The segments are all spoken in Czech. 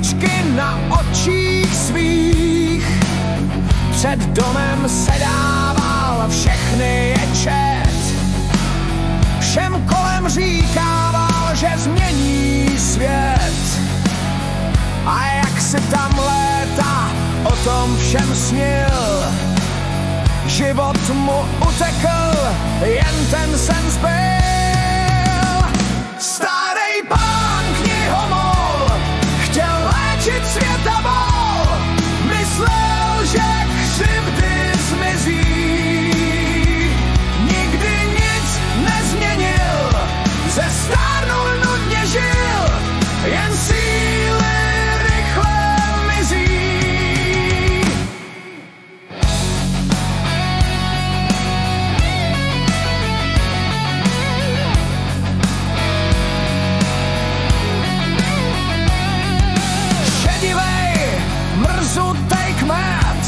světečky na očích svých. Před domem se dával, všechny je čet. Všem kolem říkával, že změní svět. A jak si tam léta o tom všem snil, život mu utekl, jen ten sen zbyl. Starý pán knihomol chtěl léčit svět a bol, myslel, že křivdy zmizí. Nikdy nic nezměnil, zestárnul, nudně žil, jen síly rychle mizí. Mrzutej kmet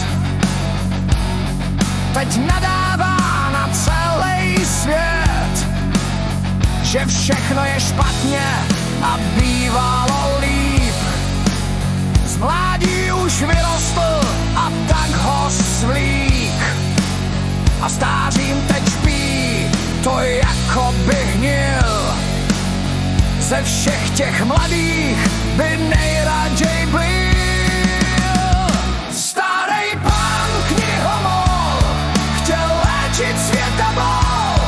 teď nadává na celý svět, že všechno je špatně a bývalo líp. Z mládí už vyrostl a tak ho svlík. A stářím teď špí, to jako by hnil. Ze všech těch mladých by nejraději byl. Světa bol,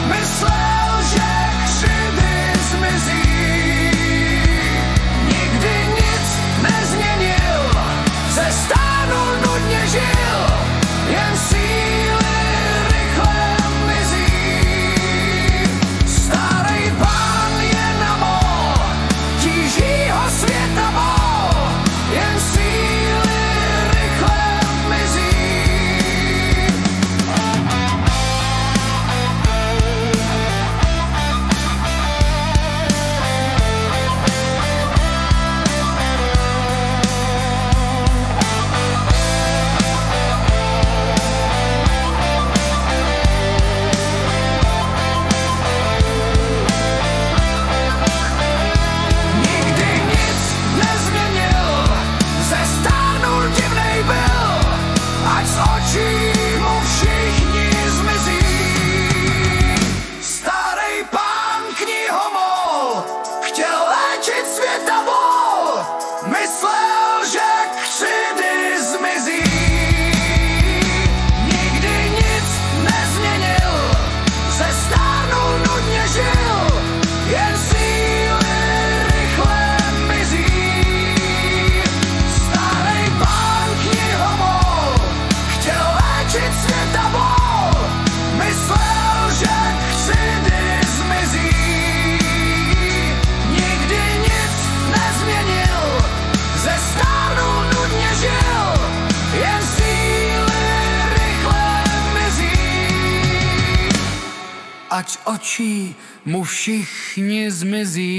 myslel, že křivdy zmizí. Nikdy nic nezměnil, zestárnul, nudně žil, jen síly rychle mizí. Starý pán je na mol, tíží ho světa bol, jen síly rychle mizí. Myslel, že křivdy zmizí. Nikdy nic nezměnil, zestárnul, nudně žil, jen síly rychle mizí. Starý pán knihomol chtěl léčit svět a bol, myslel, že křivdy zmizí. Nikdy nic nezměnil, zestárnul, nudně žil, jen síly rychle mizí. Ať z očí mu všichni zmizí.